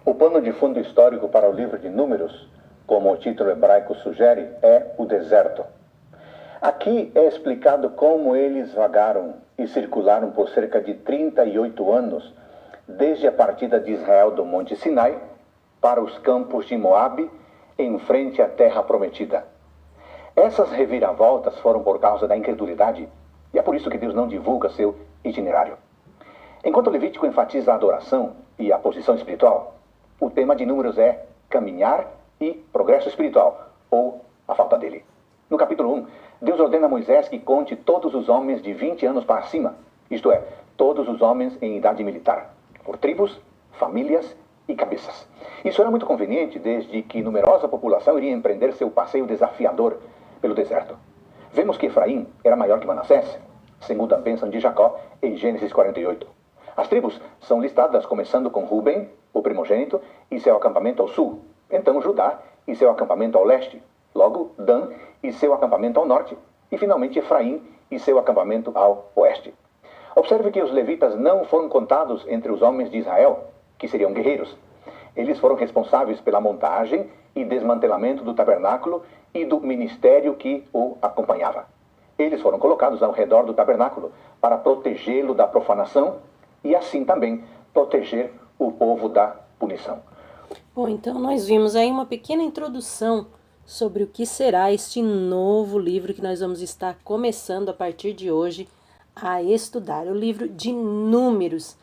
O pano de fundo histórico para o livro de Números, como o título hebraico sugere, é o deserto. Aqui é explicado como eles vagaram e circularam por cerca de 38 anos, desde a partida de Israel do Monte Sinai para os campos de Moabe, em frente à terra prometida. Essas reviravoltas foram por causa da incredulidade, e é por isso que Deus não divulga seu itinerário. Enquanto o Levítico enfatiza a adoração e a posição espiritual, o tema de Números é caminhar e progresso espiritual, ou a falta dele. No capítulo 1, Deus ordena a Moisés que conte todos os homens de 20 anos para cima, isto é, todos os homens em idade militar, por tribos, famílias e cabeças. Isso era muito conveniente desde que numerosa população iria empreender seu passeio desafiador pelo deserto. Vemos que Efraim era maior que Manassés, segundo a bênção de Jacó em Gênesis 48. As tribos são listadas começando com Ruben, o primogênito, e seu acampamento ao sul, então Judá e seu acampamento ao leste, logo Dan e seu acampamento ao norte, e finalmente Efraim e seu acampamento ao oeste. Observe que os levitas não foram contados entre os homens de Israel, que seriam guerreiros. Eles foram responsáveis pela montagem e desmantelamento do tabernáculo e do ministério que o acompanhava. Eles foram colocados ao redor do tabernáculo para protegê-lo da profanação e assim também proteger o povo da punição. Bom, então nós vimos aí uma pequena introdução sobre o que será este novo livro que nós vamos estar começando a partir de hoje a estudar, o livro de Números.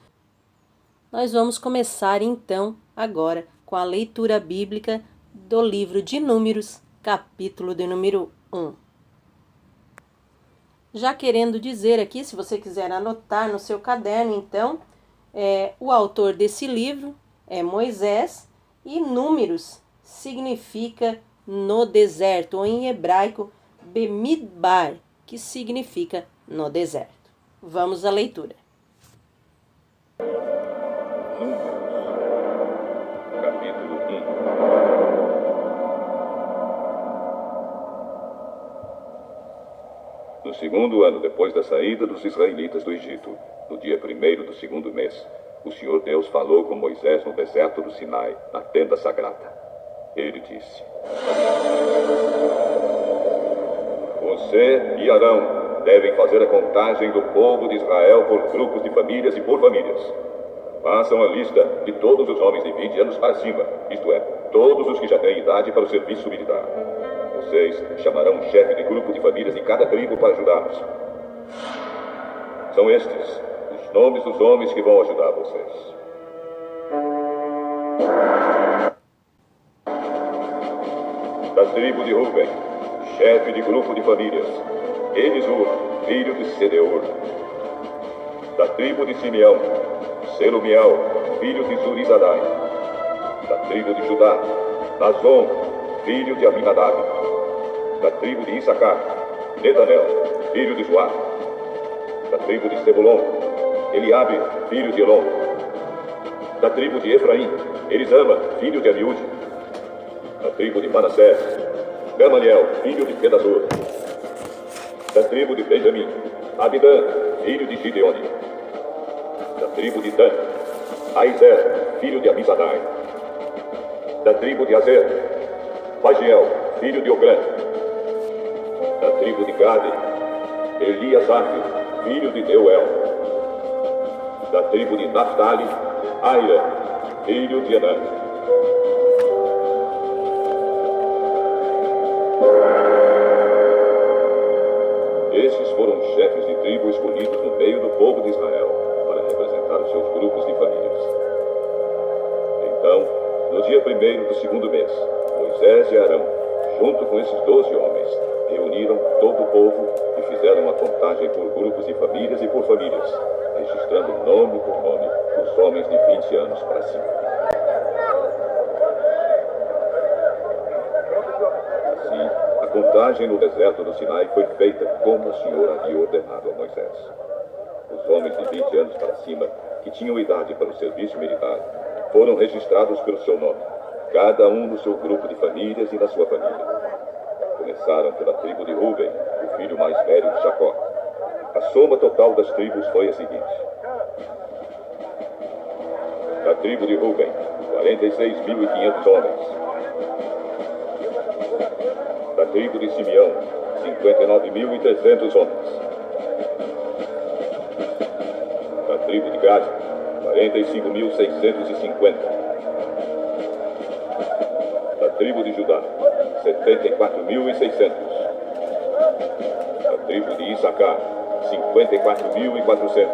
Nós vamos começar então agora com a leitura bíblica do livro de Números, capítulo de número 1. Já querendo dizer aqui, se você quiser anotar no seu caderno, então, o autor desse livro é Moisés e Números significa no deserto, ou em hebraico, Bemidbar, que significa no deserto. Vamos à leitura. Capítulo 1. No segundo ano depois da saída dos israelitas do Egito, no dia 1º do segundo mês, o Senhor Deus falou com Moisés no deserto do Sinai, na tenda sagrada. Ele disse: Você e Arão devem fazer a contagem do povo de Israel por grupos de famílias e por famílias. Façam a lista de todos os homens de 20 anos para cima, isto é, todos os que já têm idade para o serviço militar. Vocês chamarão um chefe de grupo de famílias de cada tribo para ajudá-los. São estes os nomes dos homens que vão ajudar vocês. Da tribo de Ruben, chefe de grupo de famílias, Elisur, filho de Sedeur. Da tribo de Simeão, Selumiel, filho de Zurizadai. Da tribo de Judá, Nazon, filho de Aminadab. Da tribo de Issacar, Netanel, filho de Joá. Da tribo de Zebulon, Eliabe, filho de Elon. Da tribo de Efraim, Elisama, filho de Amiúde. Da tribo de Manassés, Gamaliel, filho de Pedazur. Da tribo de Benjamim, Abidã, filho de Gideoni. Da tribo de Dan, Aizer, filho de Amizadai. Da tribo de Azer, Pagiel, filho de Ocrã. Da tribo de Gade, Eliasaf, filho de Deuel. Da tribo de Naphtali, Aira, filho de Enã. Esses foram os chefes de tribo escolhidos no meio do povo de Israel para representar os seus grupos de famílias. Então, no dia 1º do segundo mês, Moisés e Arão, junto com esses 12 homens, reuniram todo o povo e fizeram uma contagem por grupos de famílias e por famílias, registrando nome por nome os homens de 20 anos para cima. Assim, a contagem no deserto do Sinai foi feita como o Senhor havia ordenado a Moisés. Os homens de 20 anos para cima, que tinham idade para o serviço militar, foram registrados pelo seu nome, cada um no seu grupo de famílias e na sua família. Começaram pela tribo de Ruben, o filho mais velho de Jacó. A soma total das tribos foi a seguinte: da tribo de Ruben, 46.500 homens. Da tribo de Simeão, 59.300 homens. Da tribo de Gade, 45.650. Da tribo de Judá, 74.600. Da tribo de Issacar, 54.400.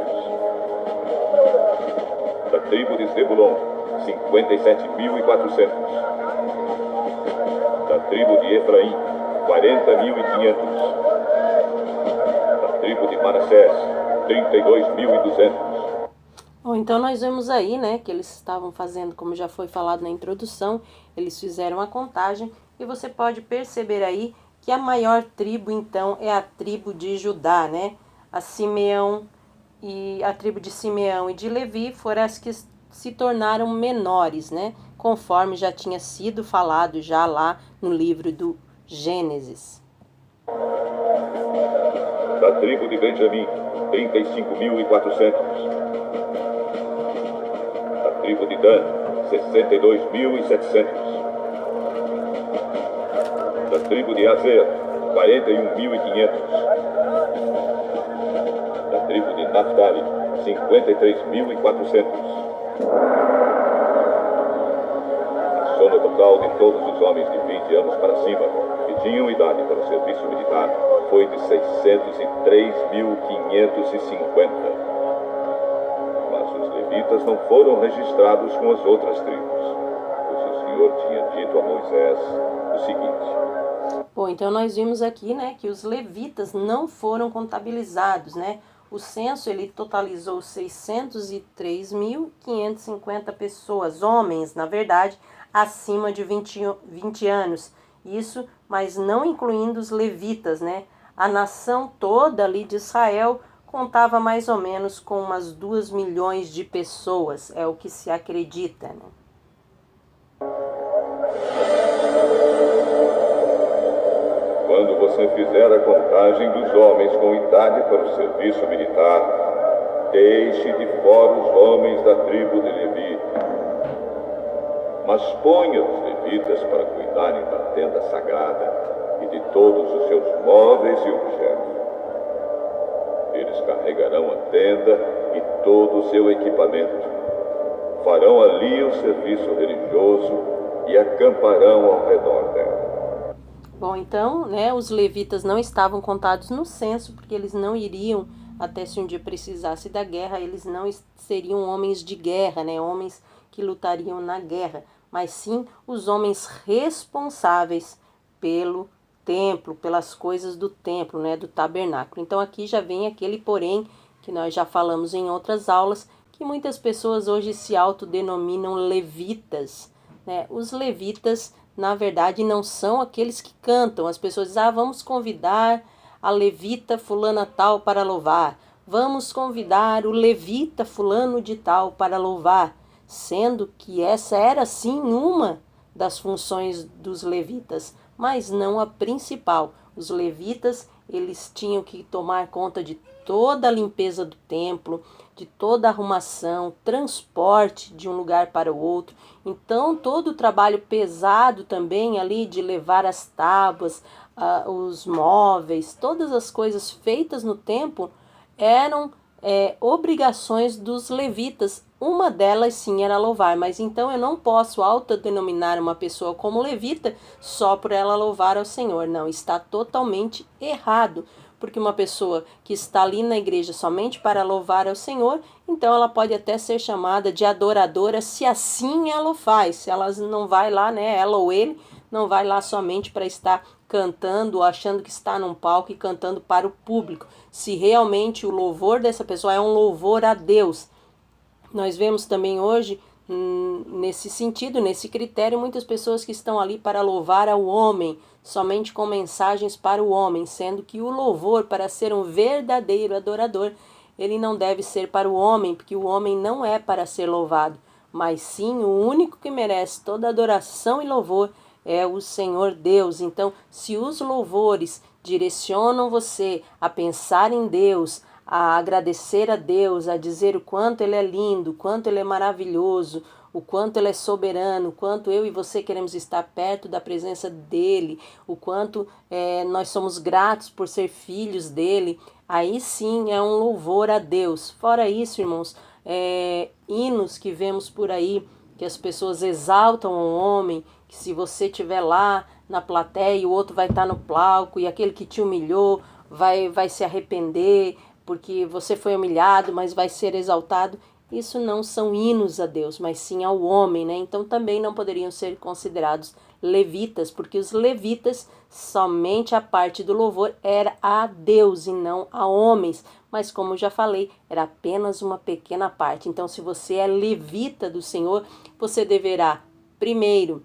Da tribo de Zebulon, 57.400. Da tribo de Efraim, 40.500. Da tribo de Manassés, 32.200. Bom, então nós vemos aí, né, que eles estavam fazendo, como já foi falado na introdução, eles fizeram a contagem e você pode perceber aí que a maior tribo, então, é a tribo de Judá, né? A tribo de Simeão e de Levi foram as que se tornaram menores, né? Conforme já tinha sido falado já lá no livro do Gênesis. Da tribo de Benjamim, 35.400. Da tribo de Dan, 62.700. Da tribo de Azer, 41.500. Da tribo de Naphtali, 53.400. A soma total de todos os homens de 20 anos para cima que tinham idade para o serviço militar foi de 603.550. Mas os levitas não foram registrados com as outras tribos, pois o Senhor tinha dito a Moisés o seguinte. Bom, então nós vimos aqui, né, que os levitas não foram contabilizados, né? O censo, ele totalizou 603.550 pessoas, homens, na verdade, acima de 20 anos. Isso, mas não incluindo os levitas, né? A nação toda ali de Israel contava mais ou menos com umas 2 milhões de pessoas, é o que se acredita, né? Quando você fizer a contagem dos homens com idade para o serviço militar, deixe de fora os homens da tribo de Levi, mas ponha os levitas para cuidarem da tenda sagrada e de todos os seus móveis e objetos. Eles carregarão a tenda e todo o seu equipamento. Farão ali o serviço religioso e acamparão ao redor dela. Bom, então, né, os levitas não estavam contados no censo, porque eles não iriam, até se um dia precisasse da guerra, eles não seriam homens de guerra, né, homens que lutariam na guerra, mas sim os homens responsáveis pelo templo, pelas coisas do templo, né, do tabernáculo. Então aqui já vem aquele porém, que nós já falamos em outras aulas, que muitas pessoas hoje se autodenominam levitas, né, os levitas na verdade não são aqueles que cantam. As pessoas dizem, vamos convidar a levita fulana tal para louvar. Vamos convidar o levita fulano de tal para louvar. Sendo que essa era sim uma das funções dos levitas, mas não a principal. Os levitas, eles tinham que tomar conta de toda a limpeza do templo, de toda a arrumação, transporte de um lugar para o outro. Então, todo o trabalho pesado também ali de levar as tábuas, os móveis, todas as coisas feitas no templo eram obrigações dos levitas. Uma delas sim era louvar, mas então eu não posso autodenominar uma pessoa como levita só por ela louvar ao Senhor. Não, está totalmente errado. Porque uma pessoa que está ali na igreja somente para louvar ao Senhor, então ela pode até ser chamada de adoradora, se assim ela o faz. Se ela não vai lá, né, ela ou ele, não vai lá somente para estar cantando ou achando que está num palco e cantando para o público. Se realmente o louvor dessa pessoa é um louvor a Deus. Nós vemos também hoje, nesse sentido, nesse critério, muitas pessoas que estão ali para louvar ao homem, somente com mensagens para o homem, sendo que o louvor, para ser um verdadeiro adorador, ele não deve ser para o homem, porque o homem não é para ser louvado, mas sim o único que merece toda adoração e louvor é o Senhor Deus. Então, se os louvores direcionam você a pensar em Deus, a agradecer a Deus, a dizer o quanto Ele é lindo, quanto Ele é maravilhoso, o quanto Ele é soberano, o quanto eu e você queremos estar perto da presença dEle, o quanto nós somos gratos por ser filhos dEle, aí sim é um louvor a Deus. Fora isso, irmãos, hinos que vemos por aí, que as pessoas exaltam o homem, que se você estiver lá na plateia, o outro vai estar no palco, e aquele que te humilhou vai se arrepender, porque você foi humilhado, mas vai ser exaltado. Isso não são hinos a Deus, mas sim ao homem, né? Então também não poderiam ser considerados levitas, porque os levitas, somente a parte do louvor era a Deus e não a homens. Mas como já falei, era apenas uma pequena parte. Então se você é levita do Senhor, você deverá, primeiro,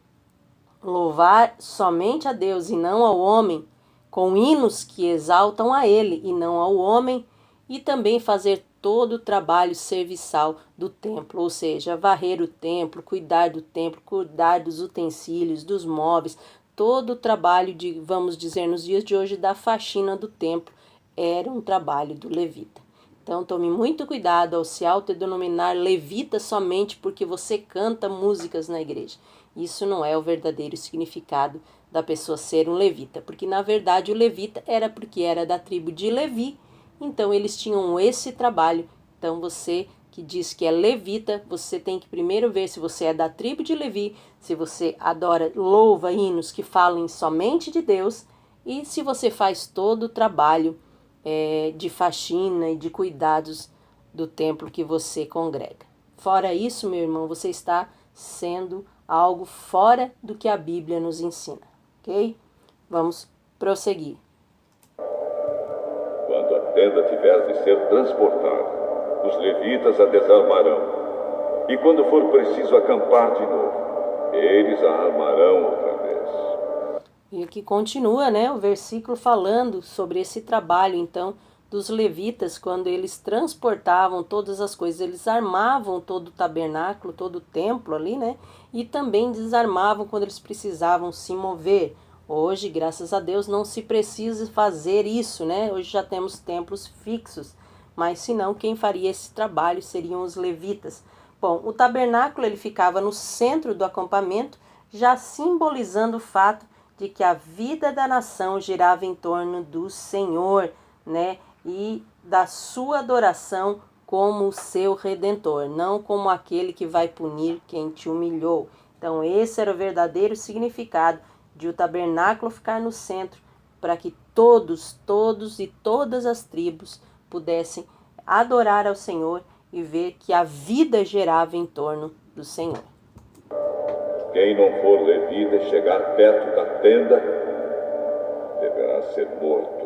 louvar somente a Deus e não ao homem, com hinos que exaltam a Ele e não ao homem, e também fazer todo o trabalho serviçal do templo, ou seja, varrer o templo, cuidar do templo, cuidar dos utensílios, dos móveis, todo o trabalho de, vamos dizer, nos dias de hoje, da faxina do templo, era um trabalho do levita. Então tome muito cuidado ao se autodenominar levita somente porque você canta músicas na igreja. Isso não é o verdadeiro significado da pessoa ser um levita, porque na verdade o levita era porque era da tribo de Levi, então eles tinham esse trabalho. Então você que diz que é levita, você tem que primeiro ver se você é da tribo de Levi, se você adora, louva hinos que falem somente de Deus, e se você faz todo o trabalho de faxina e de cuidados do templo que você congrega. Fora isso, meu irmão, você está sendo algo fora do que a Bíblia nos ensina, ok? Vamos prosseguir. Quando a tenda tiver de ser transportada, os levitas a desarmarão, e quando for preciso acampar de novo, eles a armarão outra vez. E aqui continua, né, o versículo falando sobre esse trabalho, então, dos levitas, quando eles transportavam todas as coisas, eles armavam todo o tabernáculo, todo o templo ali, né, e também desarmavam quando eles precisavam se mover. Hoje, graças a Deus, não se precisa fazer isso, né, hoje já temos templos fixos, mas senão quem faria esse trabalho seriam os levitas. Bom, o tabernáculo ele ficava no centro do acampamento, já simbolizando o fato de que a vida da nação girava em torno do Senhor, né? E da sua adoração como o seu Redentor, não como aquele que vai punir quem te humilhou. Então esse era o verdadeiro significado de o tabernáculo ficar no centro, para que todos e todas as tribos pudessem adorar ao Senhor e ver que a vida girava em torno do Senhor. Quem não for levita e chegar perto da tenda, deverá ser morto.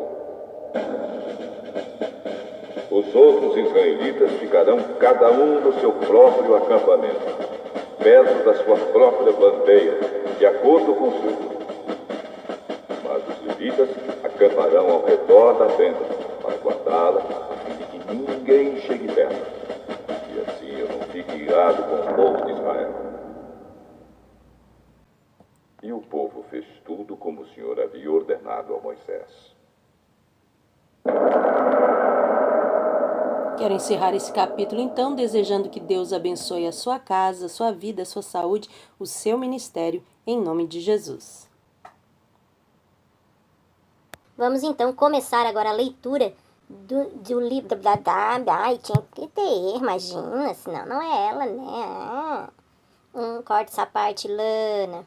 Os outros israelitas ficarão cada um no seu próprio acampamento, perto da sua própria bandeira, de acordo com o seu grupo. Mas os levitas acamparão ao redor da tenda, para guardá-la, a fim de que ninguém chegue perto. E assim eu não fique irado com o povo de Israel. E o povo fez tudo como o Senhor havia ordenado a Moisés. Quero encerrar esse capítulo, então, desejando que Deus abençoe a sua casa, a sua vida, a sua saúde, o seu ministério, em nome de Jesus. Vamos, então, começar agora a leitura do livro Ai, tinha que ter, imagina, senão não é ela, né? Corta essa parte, Lana.